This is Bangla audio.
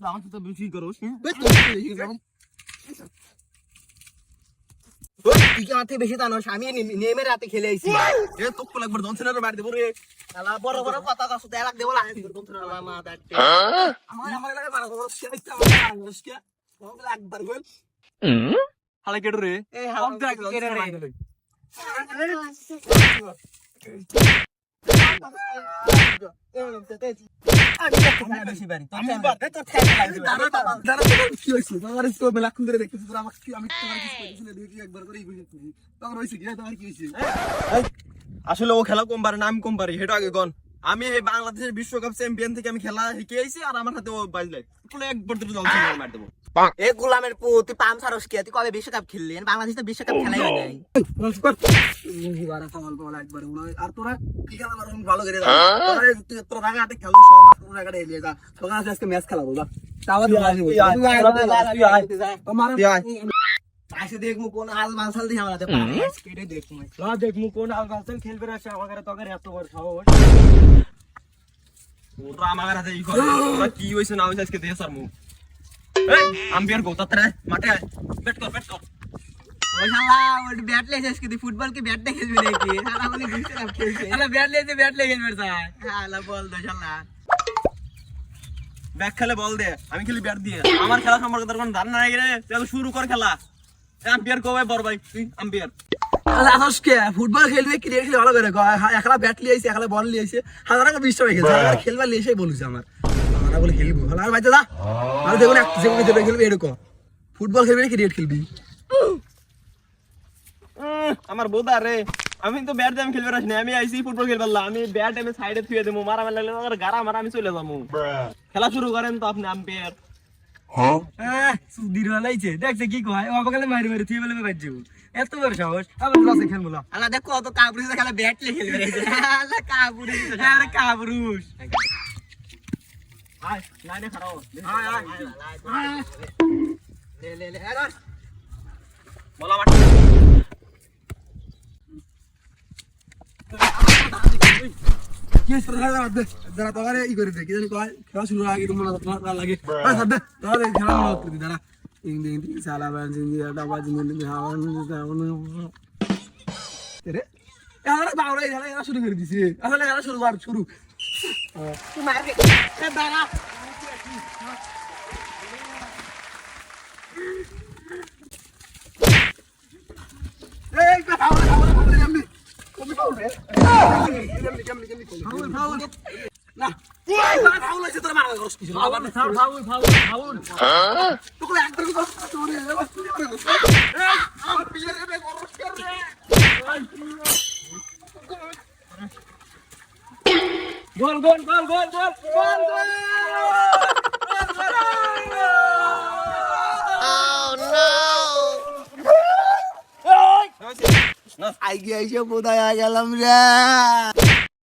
আমাকে তো বেশি করোস তুই কি আমার থেকে বেশি জানোস? আমি নেমে রাতে খেলে আইছি। এ তো একবার জনসনের মার দেবো রে শালা বড় বড় কথা কস, দেখ দেবো লাগে মা দাঁড়তে আমার লাগে মারা করো সেটা আমার কে ওগুলা একবার বল হালা কেডো রে এই হালা কেডো রে? আসলে ও খেলা কম পারে না, আমি কম পারি সেটা আগে গন। আমি এই বাংলাদেশের বিশ্বকাপ চ্যাম্পিয়ন থেকে আমি খেলা শিখে আইছি আর আমার হাতে ও বাজলে একবার দুটো জল মার দেবো। এ গোলামের পু, তুই পাম সারস কে? তুই কবে বিশ্বকাপ খেললি? বাংলাদেশ তো বিশ্বকাপ খেলাই হয় নাই। আর তোরা কি খেলা ভালো করে তোর আগে হাতে খেলো সব আগে এলিয়ে যা তোর আজকে ম্যাচ খেলাবো যা আইসে দেখমু কোন আল মানসাল দিয়ে আমাদের পারে কেটে দেখমু। দেখমু কোন আল বালসাল খেলবে আসে আমাদের তোকে এত বড় সাহস ওরা আমার হাতে ই করে ওরা কি হইছে না হইছে আজকে দেশ আর মুখ এই আম্পিয়ার গোতাতরে মাঠে ব্যাট কর ওই শালা ওই ব্যাট লেছে আজকে তুই ফুটবল কি ব্যাট দিয়ে খেলবি নাকি? শালা বলি বিশ্বকাপ খেলছে। শালা ব্যাট লেছে ব্যাট লেগে খেলবে স্যার। শালা বল দে শালা। ব্যাট খেলে বল দে, আমি খেলি ব্যাট দিয়ে। আমার খেলা সম্পর্কে তোর কোনো ধারণা নাই রে, চল শুরু কর খেলা। আম্পিয়ার কবে বড় ভাই তুই আম্পিয়ার ফুটবল খেলবে ক্রিকেট খেলে ভালো করে একলা ব্যাট লিয়ে আইছে একলা বল লিয়ে আইছে হাজার টাকা 20 টাকা খেলছে খেলবার লিয়ে এসেই বলছে আমার আমরা বলে খেলবো ভালো আর বাইতে দা আর দেখুন এক যে কোনো খেলবে এরকম ফুটবল খেলবি না ক্রিকেট খেলবি আমার বোদা রে আমি তো ব্যাট দিয়ে আমি খেলবে আসি না, আমি আইসি ফুটবল খেলবার না। আমি ব্যাট আমি সাইডে থুয়ে দেবো, মারা মারা লাগলে আমার গাড়া মারা আমি চলে যাবো। খেলা শুরু করেন তো আপনি আম্পিয়ার। সুদির হলাইছে দেখছে কি কয় ও আমাকে মারি মারি তুই বলে বাইর যাবো এত বড় সাহস আবার ক্লাসে খেলবো না শালা দেখো তো কাবরুস খেলা ব্যাট লে খেলবে রে। শালা কাবরুস আরে কাবরুস আয় লাইনে খাড়াও আয় আয় লে আরে বলা মাঠ কি দাঁড়া তোরে ই করে দে কি জানি কয় খেলা শুরু আগে তোমার না লাগে সাথে তোরে খেলা মত করে দাঁড়া ইং সালা বাজিনি ডাবা জিনি হাওয়ান রে এরা বাউরা এরা শুরু করে দিছে আসলে এরা শুরু কর শুরু তুই মারবে এ দাঁড়া এই বাউরা জাম্বি কবি বাউরা জাম্বি ফাউল না ফাউল আছে তোর মারা করছ কিছু ফাউল তোকে একবার কষ্ট করে আমার পিছনে রে করছ করে গোল আই গিয়ে এসে বোধহয় গেলাম রে।